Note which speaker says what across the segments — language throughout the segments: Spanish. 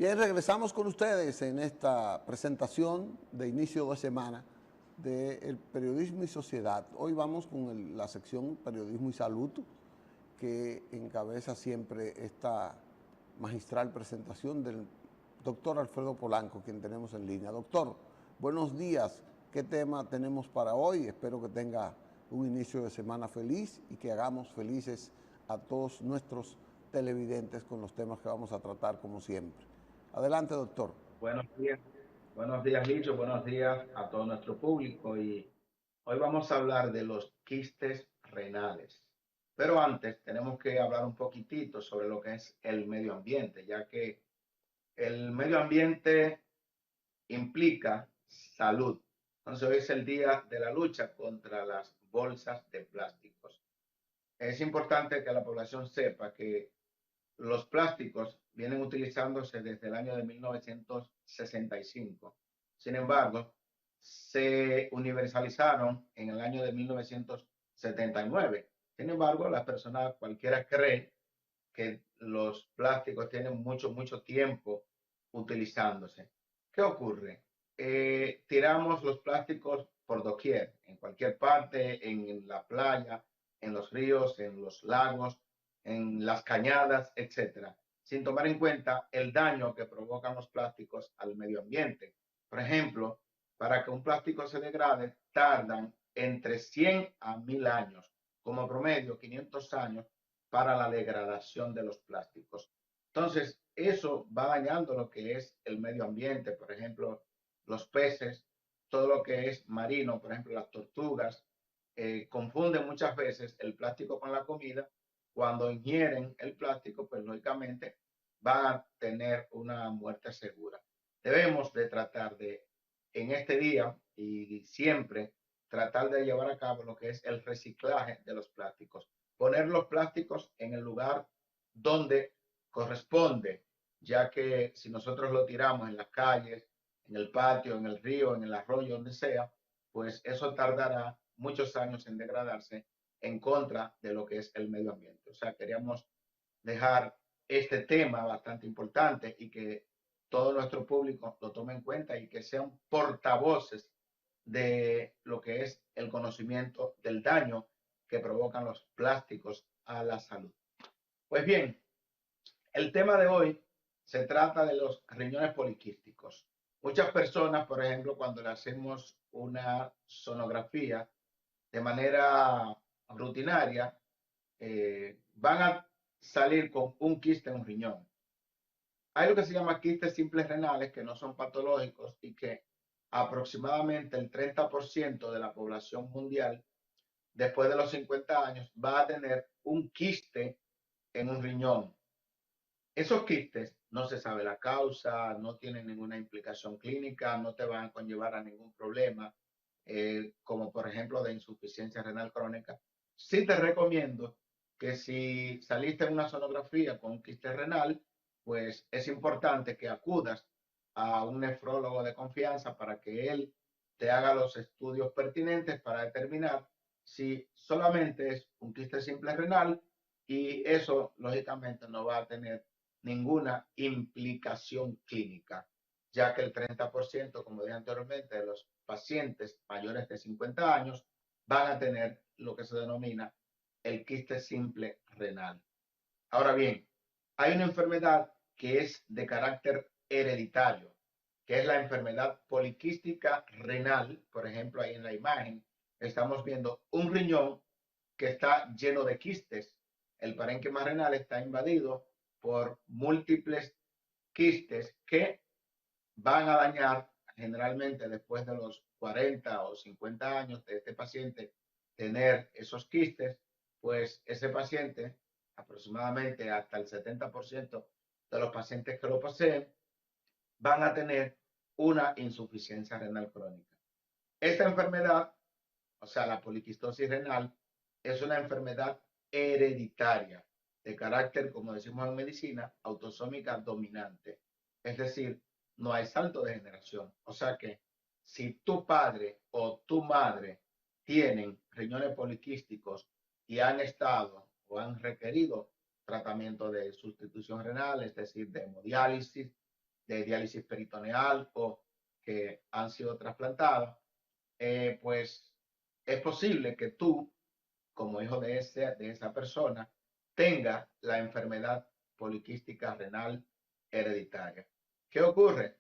Speaker 1: Bien, regresamos con ustedes en esta presentación de inicio de semana del Periodismo y Sociedad. Hoy vamos con la sección Periodismo y Salud, que encabeza siempre esta magistral presentación del doctor Alfredo Polanco, quien tenemos en línea. Doctor, buenos días. ¿Qué tema tenemos para hoy? Espero que tenga un inicio de semana feliz y que hagamos felices a todos nuestros televidentes con los temas que vamos a tratar como siempre. Adelante, doctor.
Speaker 2: Buenos días, Licho, buenos días a todo nuestro público y hoy vamos a hablar de los quistes renales. Pero antes tenemos que hablar un poquitito sobre lo que es el medio ambiente, ya que el medio ambiente implica salud. Entonces hoy es el día de la lucha contra las bolsas de plásticos. Es importante que la población sepa que los plásticos vienen utilizándose desde el año de 1965. Sin embargo, se universalizaron en el año de 1979. Sin embargo, las personas, cualquiera cree que los plásticos tienen mucho tiempo utilizándose. ¿Qué ocurre? Tiramos los plásticos por doquier, en cualquier parte, en la playa, en los ríos, en los lagos, en las cañadas, etcétera, sin tomar en cuenta el daño que provocan los plásticos al medio ambiente. Por ejemplo, para que un plástico se degrade, tardan entre 100 a 1000 años, como promedio 500 años para la degradación de los plásticos. Entonces, eso va dañando lo que es el medio ambiente, por ejemplo, los peces, todo lo que es marino, por ejemplo, las tortugas, confunden muchas veces el plástico con la comida. Cuando ingieren el plástico, pues lógicamente van a tener una muerte segura. Debemos de tratar de, en este día y siempre, tratar de llevar a cabo lo que es el reciclaje de los plásticos. Poner los plásticos en el lugar donde corresponde, ya que si nosotros lo tiramos en las calles, en el patio, en el río, en el arroyo, donde sea, pues eso tardará muchos años en degradarse en contra de lo que es el medio ambiente. O sea, queríamos dejar este tema bastante importante y que todo nuestro público lo tome en cuenta y que sean portavoces de lo que es el conocimiento del daño que provocan los plásticos a la salud. Pues bien, el tema de hoy se trata de los riñones poliquísticos. Muchas personas, por ejemplo, cuando le hacemos una sonografía de manera rutinaria, van a salir con un quiste en un riñón. Hay lo que se llama quistes simples renales que no son patológicos y que aproximadamente el 30% de la población mundial después de los 50 años va a tener un quiste en un riñón. Esos quistes no se sabe la causa, no tienen ninguna implicación clínica, no te van a conllevar a ningún problema, como por ejemplo de insuficiencia renal crónica. Sí te recomiendo que si saliste en una sonografía con un quiste renal, pues es importante que acudas a un nefrólogo de confianza para que él te haga los estudios pertinentes para determinar si solamente es un quiste simple renal y eso lógicamente no va a tener ninguna implicación clínica, ya que el 30%, como dije anteriormente, de los pacientes mayores de 50 años van a tener lo que se denomina el quiste simple renal. Ahora bien, hay una enfermedad que es de carácter hereditario, que es la enfermedad poliquística renal. Por ejemplo, ahí en la imagen estamos viendo un riñón que está lleno de quistes. El parénquima renal está invadido por múltiples quistes que van a dañar generalmente después de los 40 o 50 años de este paciente tener esos quistes, pues ese paciente, aproximadamente hasta el 70% de los pacientes que lo poseen, van a tener una insuficiencia renal crónica. Esta enfermedad, o sea, la poliquistosis renal, es una enfermedad hereditaria de carácter, como decimos en medicina, autosómica dominante. Es decir, no hay salto de generación. O sea que si tu padre o tu madre tienen riñones poliquísticos y han estado o han requerido tratamiento de sustitución renal, es decir, de hemodiálisis, de diálisis peritoneal o que han sido trasplantados, pues es posible que tú, como hijo de esa persona, tenga la enfermedad poliquística renal hereditaria. ¿Qué ocurre?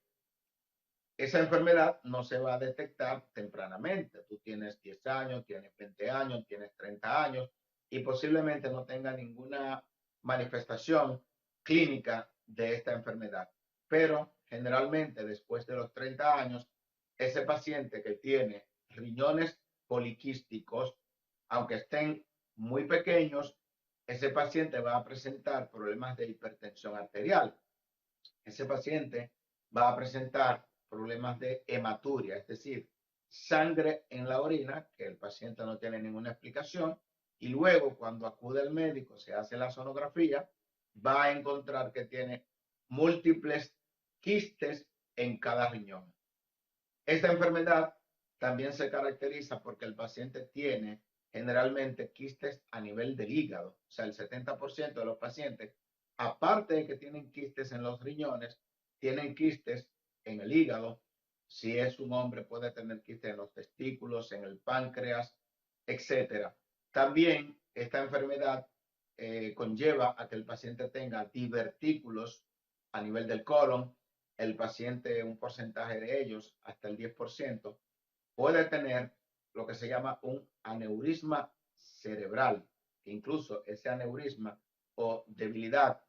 Speaker 2: Esa enfermedad no se va a detectar tempranamente. Tú tienes 10 años, tienes 20 años, tienes 30 años y posiblemente no tenga ninguna manifestación clínica de esta enfermedad. Pero generalmente después de los 30 años, ese paciente que tiene riñones poliquísticos, aunque estén muy pequeños, ese paciente va a presentar problemas de hipertensión arterial. Ese paciente va a presentar problemas de hematuria, es decir, sangre en la orina, que el paciente no tiene ninguna explicación, y luego cuando acude al médico, se hace la sonografía, va a encontrar que tiene múltiples quistes en cada riñón. Esta enfermedad también se caracteriza porque el paciente tiene generalmente quistes a nivel del hígado, o sea, el 70% de los pacientes, aparte de que tienen quistes en los riñones, tienen quistes en el hígado. Si es un hombre, puede tener quistes en los testículos, en el páncreas, etcétera. También esta enfermedad conlleva a que el paciente tenga divertículos a nivel del colon. El paciente, un porcentaje de ellos, hasta el 10%, puede tener lo que se llama un aneurisma cerebral, que incluso ese aneurisma o debilidad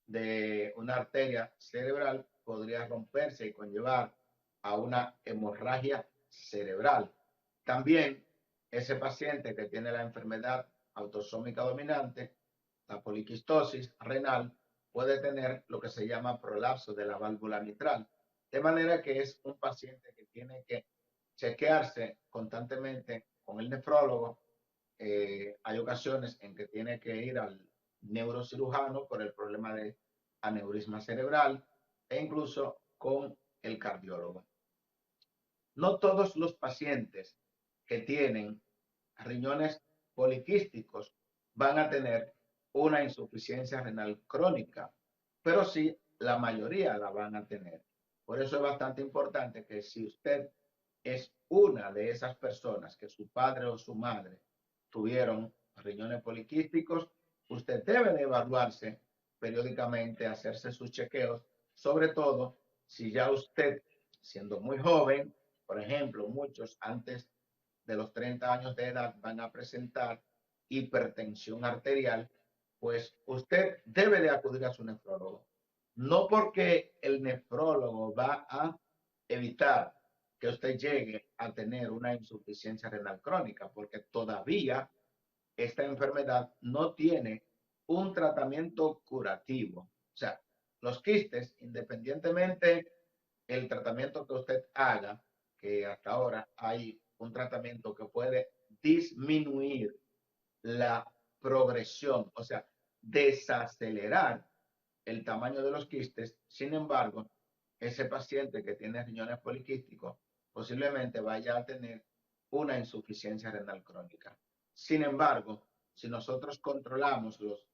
Speaker 2: de una arteria cerebral podría romperse y conllevar a una hemorragia cerebral. También ese paciente que tiene la enfermedad autosómica dominante, la poliquistosis renal, puede tener lo que se llama prolapso de la válvula mitral. De manera que es un paciente que tiene que chequearse constantemente con el nefrólogo. Hay ocasiones en que tiene que ir al neurocirujano por el problema de aneurisma cerebral e incluso con el cardiólogo. No todos los pacientes que tienen riñones poliquísticos van a tener una insuficiencia renal crónica, pero sí la mayoría la van a tener. Por eso es bastante importante que si usted es una de esas personas que su padre o su madre tuvieron riñones poliquísticos, usted debe de evaluarse periódicamente, hacerse sus chequeos, sobre todo si ya usted, siendo muy joven, por ejemplo, muchos antes de los 30 años de edad van a presentar hipertensión arterial, pues usted debe de acudir a su nefrólogo. No porque el nefrólogo va a evitar que usted llegue a tener una insuficiencia renal crónica, porque todavía esta enfermedad no tiene un tratamiento curativo. O sea, los quistes, independientemente el tratamiento que usted haga, que hasta ahora hay un tratamiento que puede disminuir la progresión, o sea, desacelerar el tamaño de los quistes. Sin embargo, ese paciente que tiene riñones poliquísticos posiblemente vaya a tener una insuficiencia renal crónica. Sin embargo, si nosotros controlamos los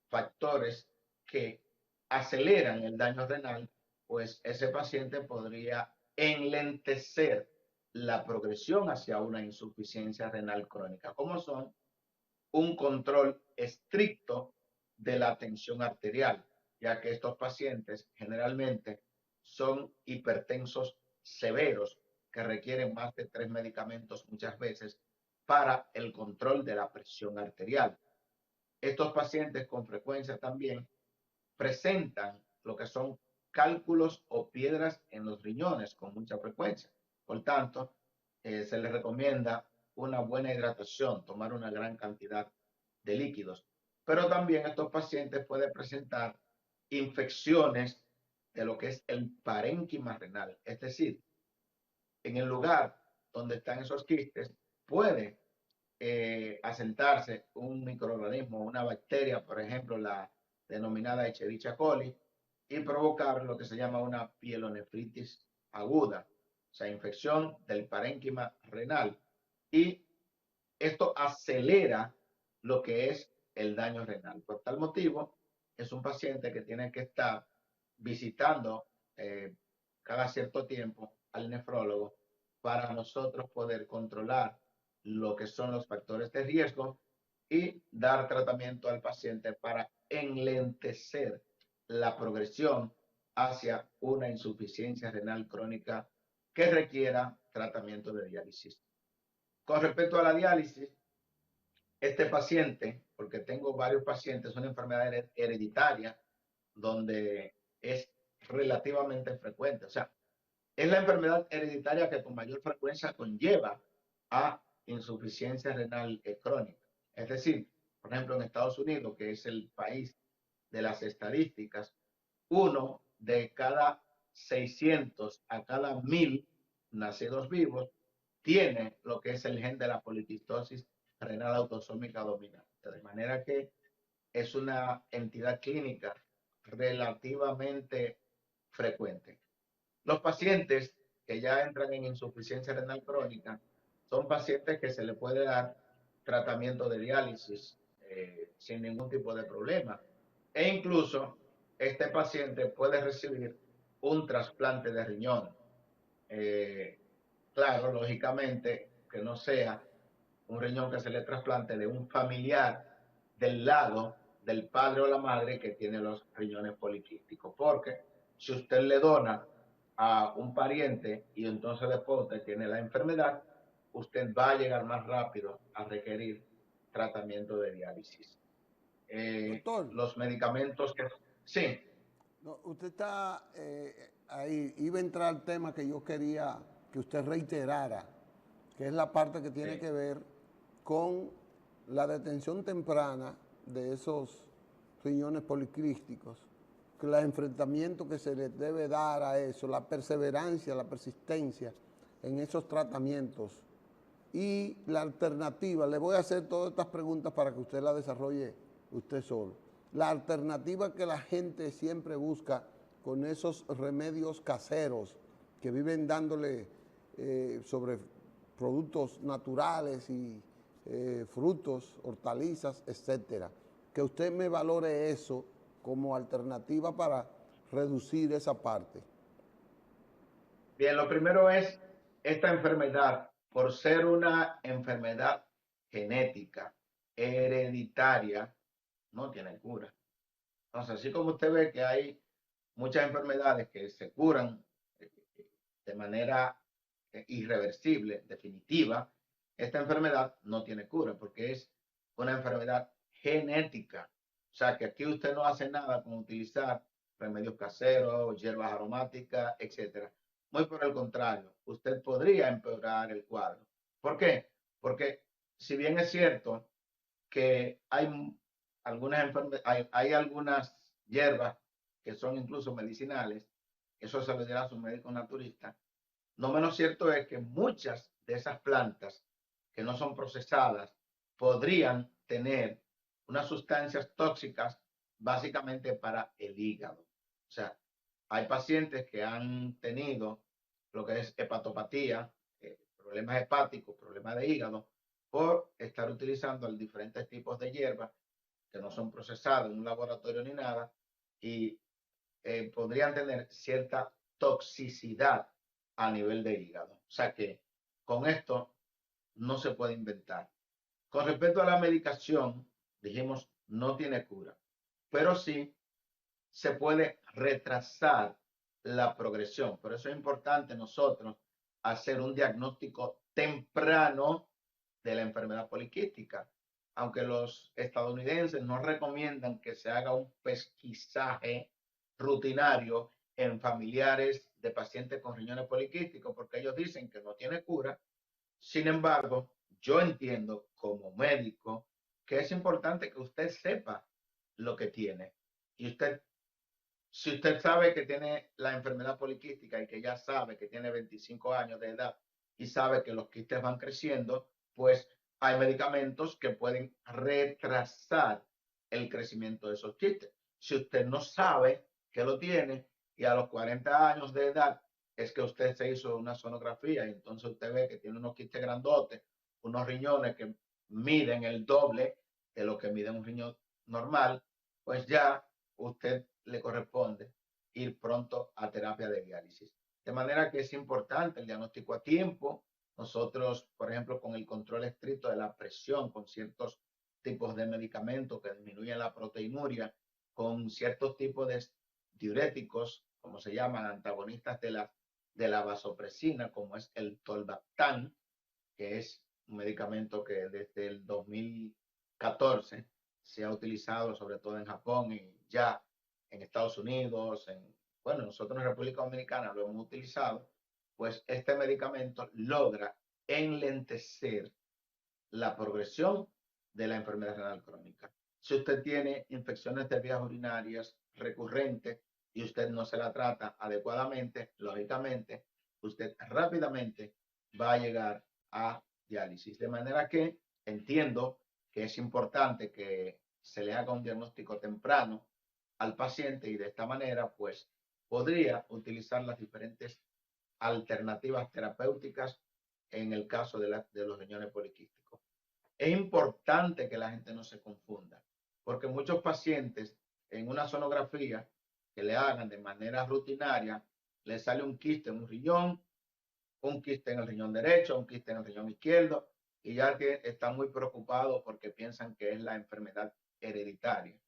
Speaker 2: factores que aceleran el daño renal, pues ese paciente podría enlentecer la progresión hacia una insuficiencia renal crónica, como son un control estricto de la tensión arterial, ya que estos pacientes generalmente son hipertensos severos que requieren más de 3 medicamentos muchas veces para el control de la presión arterial. Estos pacientes con frecuencia también presentan lo que son cálculos o piedras en los riñones con mucha frecuencia. Por tanto, se les recomienda una buena hidratación, tomar una gran cantidad de líquidos. Pero también estos pacientes pueden presentar infecciones de lo que es el parénquima renal, es decir, en el lugar donde están esos quistes puede asentarse un microorganismo, una bacteria, por ejemplo, la denominada Escherichia coli, y provocar lo que se llama una pielonefritis aguda, o sea, infección del parénquima renal. Y esto acelera lo que es el daño renal. Por tal motivo, es un paciente que tiene que estar visitando cada cierto tiempo al nefrólogo para nosotros poder controlar lo que son los factores de riesgo y dar tratamiento al paciente para enlentecer la progresión hacia una insuficiencia renal crónica que requiera tratamiento de diálisis. Con respecto a la diálisis, este paciente, porque tengo varios pacientes, una enfermedad hereditaria donde es relativamente frecuente. O sea, es la enfermedad hereditaria que con mayor frecuencia conlleva a insuficiencia renal crónica. Es decir, por ejemplo, en Estados Unidos, que es el país de las estadísticas, uno de cada 600 a cada 1000 nacidos vivos tiene lo que es el gen de la poliquistosis renal autosómica dominante. De manera que es una entidad clínica relativamente frecuente. Los pacientes que ya entran en insuficiencia renal crónica son pacientes que se le puede dar tratamiento de diálisis sin ningún tipo de problema. E incluso este paciente puede recibir un trasplante de riñón. Claro, lógicamente, que no sea un riñón que se le trasplante de un familiar del lado del padre o la madre que tiene los riñones poliquísticos. Porque si usted le dona a un pariente y entonces después usted tiene la enfermedad, usted va a llegar más rápido a requerir tratamiento de diálisis.
Speaker 1: Doctor,
Speaker 2: Los medicamentos que... Sí,
Speaker 1: no, usted está ahí, iba a entrar al tema que yo quería que usted reiterara, que es la parte que tiene
Speaker 2: sí.
Speaker 1: que ver con la detención temprana de esos riñones poliquísticos, que el enfrentamiento que se les debe dar a eso, la perseverancia, la persistencia en esos tratamientos y la alternativa. Le voy a hacer todas estas preguntas para que usted las desarrolle usted solo. La alternativa que la gente siempre busca con esos remedios caseros que viven dándole sobre productos naturales y frutos, hortalizas, etcétera. Que usted me valore eso como alternativa para reducir esa parte.
Speaker 2: Bien, lo primero es esta enfermedad, por ser una enfermedad genética, hereditaria, no tiene cura. Entonces, así como usted ve que hay muchas enfermedades que se curan de manera irreversible, definitiva, esta enfermedad no tiene cura porque es una enfermedad genética. O sea que aquí usted no hace nada con utilizar remedios caseros, hierbas aromáticas, etcétera. Muy por el contrario, usted podría empeorar el cuadro. ¿Por qué? Porque si bien es cierto que hay algunas hierbas que son incluso medicinales, eso se lo dirá a su médico naturista, no menos cierto es que muchas de esas plantas que no son procesadas podrían tener unas sustancias tóxicas básicamente para el hígado. O sea, hay pacientes que han tenido lo que es hepatopatía, problemas hepáticos, problemas de hígado, por estar utilizando diferentes tipos de hierbas que no son procesadas en un laboratorio ni nada y podrían tener cierta toxicidad a nivel de hígado. O sea que con esto no se puede inventar. Con respecto a la medicación, dijimos, no tiene cura, pero sí se puede retrasar la progresión. Por eso es importante nosotros hacer un diagnóstico temprano de la enfermedad poliquística. Aunque los estadounidenses no recomiendan que se haga un pesquisaje rutinario en familiares de pacientes con riñones poliquísticos, porque ellos dicen que no tiene cura. Sin embargo, yo entiendo como médico que es importante que usted sepa lo que tiene. Y si usted sabe que tiene la enfermedad poliquística y que ya sabe que tiene 25 años de edad y sabe que los quistes van creciendo, pues hay medicamentos que pueden retrasar el crecimiento de esos quistes. Si usted no sabe que lo tiene y a los 40 años de edad es que usted se hizo una sonografía y entonces usted ve que tiene unos quistes grandotes, unos riñones que miden el doble de lo que mide un riñón normal, pues ya usted le corresponde ir pronto a terapia de diálisis. De manera que es importante el diagnóstico a tiempo. Nosotros, por ejemplo, con el control estricto de la presión, con ciertos tipos de medicamentos que disminuyen la proteinuria, con ciertos tipos de diuréticos, como se llaman, antagonistas de la vasopresina, como es el tolvaptan, que es un medicamento que desde el 2014 se ha utilizado sobre todo en Japón y ya en Estados Unidos, bueno, nosotros en República Dominicana lo hemos utilizado, pues este medicamento logra enlentecer la progresión de la enfermedad renal crónica. Si usted tiene infecciones de vías urinarias recurrentes y usted no se la trata adecuadamente, lógicamente, usted rápidamente va a llegar a diálisis. De manera que entiendo que es importante que se le haga un diagnóstico temprano al paciente y de esta manera, pues, podría utilizar las diferentes alternativas terapéuticas en el caso de los riñones poliquísticos. Es importante que la gente no se confunda, porque muchos pacientes en una sonografía que le hagan de manera rutinaria, le sale un quiste en un riñón, un quiste en el riñón derecho, un quiste en el riñón izquierdo, y ya que están muy preocupados porque piensan que es la enfermedad hereditaria.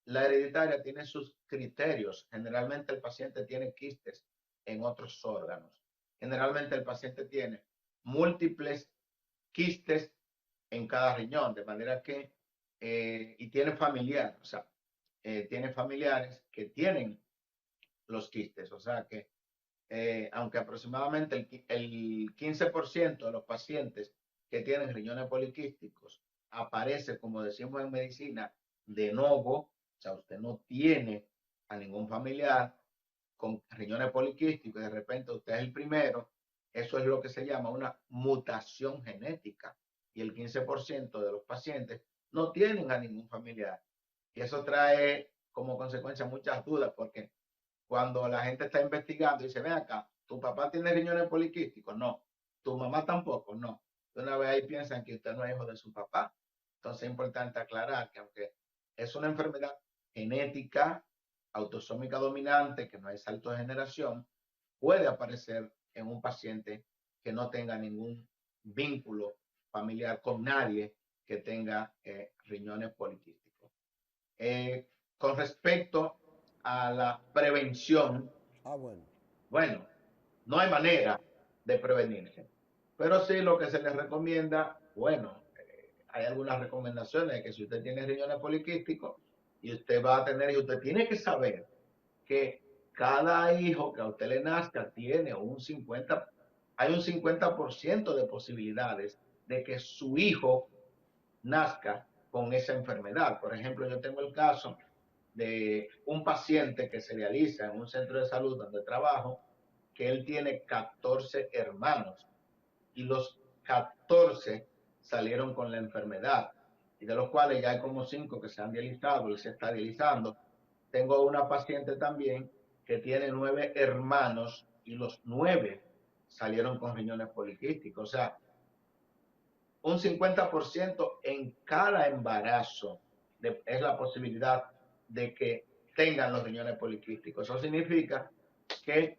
Speaker 2: La hereditaria tiene sus criterios. Generalmente el paciente tiene quistes en otros órganos. Generalmente el paciente tiene múltiples quistes en cada riñón, de manera que, y tiene familiares, o sea, tiene familiares que tienen los quistes, o sea que, aunque aproximadamente el 15% de los pacientes que tienen riñones poliquísticos aparece, como decimos en medicina, de novo, o sea, usted no tiene a ningún familiar con riñones poliquísticos y de repente usted es el primero, eso es lo que se llama una mutación genética. Y el 15% de los pacientes no tienen a ningún familiar. Y eso trae como consecuencia muchas dudas, porque cuando la gente está investigando y dice, ven acá, ¿tu papá tiene riñones poliquísticos? No. ¿Tu mamá tampoco? No. De una vez ahí piensan que usted no es hijo de su papá. Entonces es importante aclarar que aunque es una enfermedad genética, autosómica dominante, que no es salto de generación, puede aparecer en un paciente que no tenga ningún vínculo familiar con nadie que tenga riñones poliquísticos. Con respecto a la prevención, bueno, no hay manera de prevenirse, pero sí lo que se les recomienda, bueno, hay algunas recomendaciones de que si usted tiene riñones poliquísticos y usted va a tener, y usted tiene que saber que cada hijo que a usted le nazca tiene hay un 50% de posibilidades de que su hijo nazca con esa enfermedad. Por ejemplo, yo tengo el caso de un paciente que se realiza en un centro de salud donde trabajo, que él tiene 14 hermanos y los 14 salieron con la enfermedad y de los cuales ya hay como 5 que se han dializado y se está dializando. Tengo una paciente también que tiene 9 hermanos y los 9 salieron con riñones poliquísticos. O sea, un 50% en cada embarazo es la posibilidad de que tengan los riñones poliquísticos. Eso significa que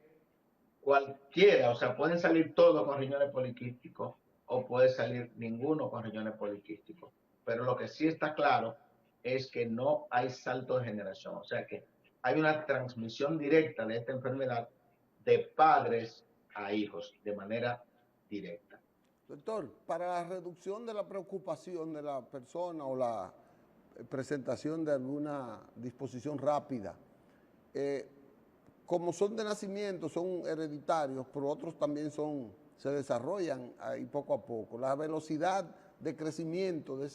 Speaker 2: cualquiera, o sea, pueden salir todos con riñones poliquísticos o puede salir ninguno con riñones poliquísticos. Pero lo que sí está claro es que no hay salto de generación, o sea que hay una transmisión directa de esta enfermedad de padres a hijos de manera directa.
Speaker 1: Doctor, para la reducción de la preocupación de la persona o la presentación de alguna disposición rápida, como son de nacimiento, son hereditarios, pero otros también se desarrollan ahí poco a poco. La velocidad de crecimiento de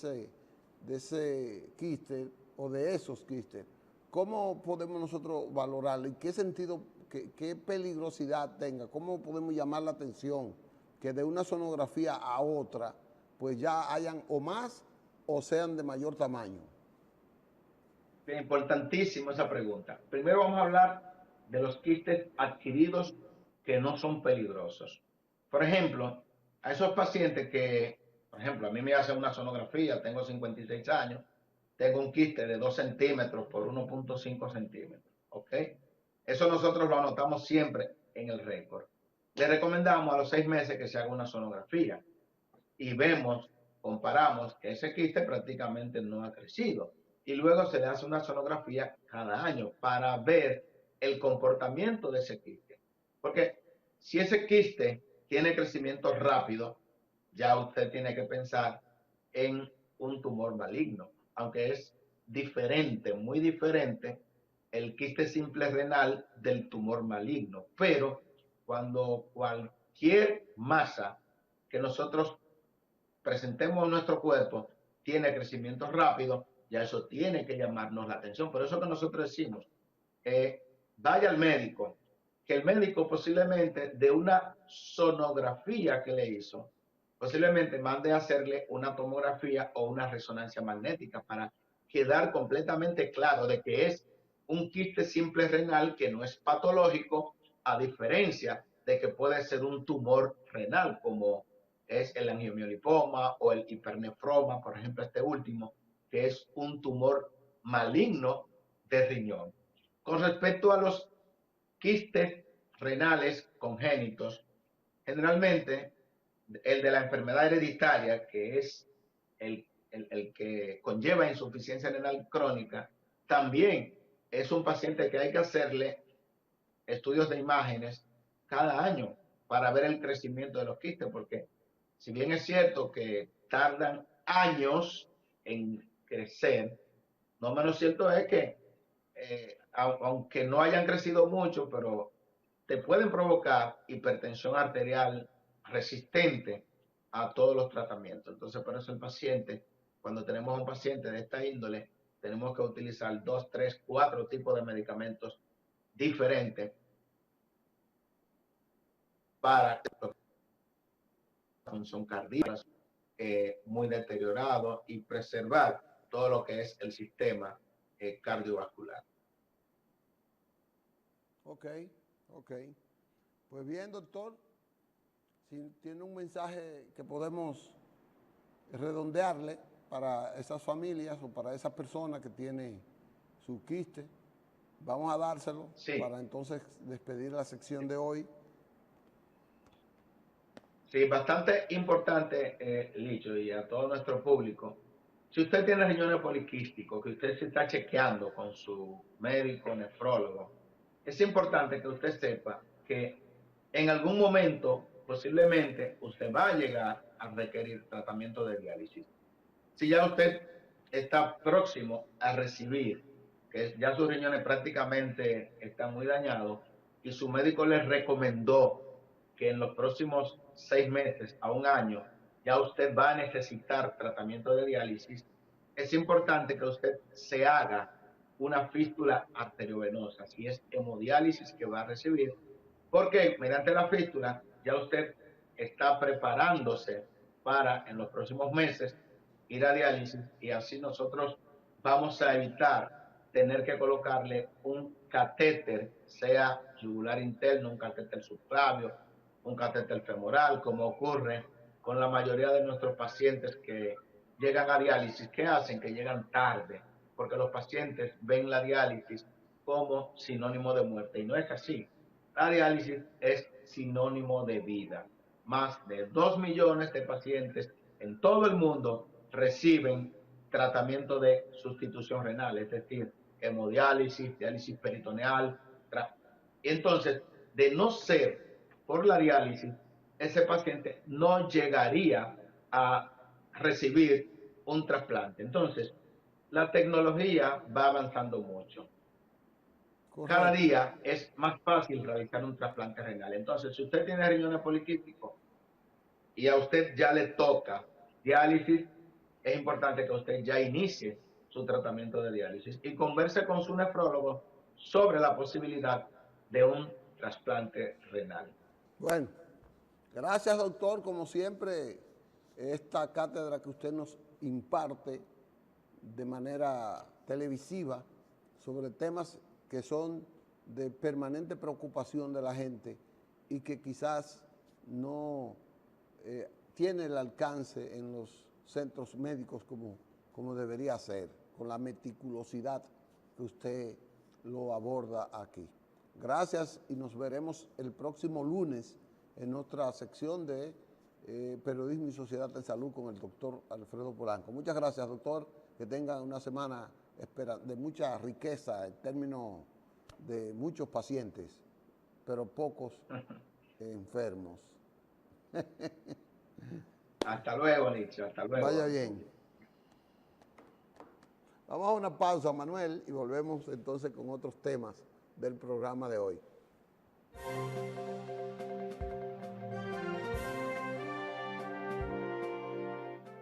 Speaker 1: ese quiste o de esos quistes, ¿cómo podemos nosotros valorarlo? ¿En qué sentido, qué peligrosidad tenga? ¿Cómo podemos llamar la atención que de una sonografía a otra, pues ya hayan o más o sean de mayor tamaño?
Speaker 2: Es importantísima esa pregunta. Primero vamos a hablar de los quistes adquiridos que no son peligrosos. Por ejemplo, a esos pacientes que, por ejemplo, a mí me hacen una sonografía, tengo 56 años, tengo un quiste de 2 centímetros por 1.5 centímetros, ¿ok? Eso nosotros lo anotamos siempre en el récord. Le recomendamos a los 6 meses que se haga una sonografía y vemos, comparamos que ese quiste prácticamente no ha crecido. Y luego se le hace una sonografía cada año para ver el comportamiento de ese quiste. Porque si ese quiste tiene crecimiento rápido, ya usted tiene que pensar en un tumor maligno, aunque es diferente, muy diferente el quiste simple renal del tumor maligno. Pero cuando cualquier masa que nosotros presentemos en nuestro cuerpo tiene crecimiento rápido, ya eso tiene que llamarnos la atención. Por eso que nosotros decimos, vaya al médico, que el médico posiblemente de una sonografía que le hizo, posiblemente mande a hacerle una tomografía o una resonancia magnética para quedar completamente claro de que es un quiste simple renal que no es patológico, a diferencia de que puede ser un tumor renal como es el angiomiolipoma o el hipernefroma, por ejemplo, este último, que es un tumor maligno de riñón. Con respecto a los quistes renales congénitos, generalmente el de la enfermedad hereditaria, que es el que conlleva insuficiencia renal crónica, también es un paciente que hay que hacerle estudios de imágenes cada año para ver el crecimiento de los quistes, porque si bien es cierto que tardan años en crecer, no menos cierto es que aunque no hayan crecido mucho, pero te pueden provocar hipertensión arterial resistente a todos los tratamientos. Entonces, por eso el paciente, cuando tenemos un paciente de esta índole, tenemos que utilizar 2, 3, 4 tipos de medicamentos diferentes para la función cardíaca muy deteriorado y preservar todo lo que es el sistema cardiovascular.
Speaker 1: Ok, ok. Pues bien, doctor, si tiene un mensaje que podemos redondearle para esas familias o para esa persona que tiene su quiste, vamos a dárselo
Speaker 2: Sí,
Speaker 1: para entonces despedir la sección de hoy.
Speaker 2: sí, bastante importante, Licho, y a todo nuestro público. Si usted tiene riñones poliquísticos, que usted se está chequeando con su médico nefrólogo, es importante que usted sepa que en algún momento, posiblemente, usted va a llegar a requerir tratamiento de diálisis. Si ya usted está próximo a recibir, que ya sus riñones prácticamente están muy dañados, y su médico les recomendó que en los próximos 6 meses a un año ya usted va a necesitar tratamiento de diálisis, es importante que usted se haga una fístula arteriovenosa, si es hemodiálisis que va a recibir, porque mediante la fístula ya usted está preparándose para en los próximos meses ir a diálisis y así nosotros vamos a evitar tener que colocarle un catéter, sea yugular interno, un catéter subclavio, un catéter femoral, como ocurre con la mayoría de nuestros pacientes que llegan a diálisis. ¿Qué hacen? Que llegan tarde, porque los pacientes ven la diálisis como sinónimo de muerte y no es así. La diálisis es sinónimo de vida. Más de 2 millones de pacientes en todo el mundo reciben tratamiento de sustitución renal, es decir, hemodiálisis, diálisis peritoneal. Y entonces, de no ser por la diálisis, ese paciente no llegaría a recibir un trasplante. Entonces, la tecnología va avanzando mucho. Cada
Speaker 1: Correcto.
Speaker 2: día es más fácil realizar un trasplante renal. Entonces, si usted tiene riñones poliquísticos y a usted ya le toca diálisis, es importante que usted ya inicie su tratamiento de diálisis y converse con su nefrólogo sobre la posibilidad de un trasplante renal.
Speaker 1: Bueno, gracias, doctor. Como siempre, esta cátedra que usted nos imparte de manera televisiva sobre temas que son de permanente preocupación de la gente y que quizás no tiene el alcance en los centros médicos como debería ser, con la meticulosidad que usted lo aborda aquí. Gracias y nos veremos el próximo lunes en otra sección de Periodismo y Sociedad en Salud con el doctor Alfredo Polanco. Muchas gracias, doctor. Que tengan una semana de mucha riqueza en términos de muchos pacientes, pero pocos enfermos.
Speaker 2: Hasta luego, Nietzsche. Hasta luego.
Speaker 1: Vaya bien. Vamos a una pausa, Manuel, y volvemos entonces con otros temas del programa de hoy.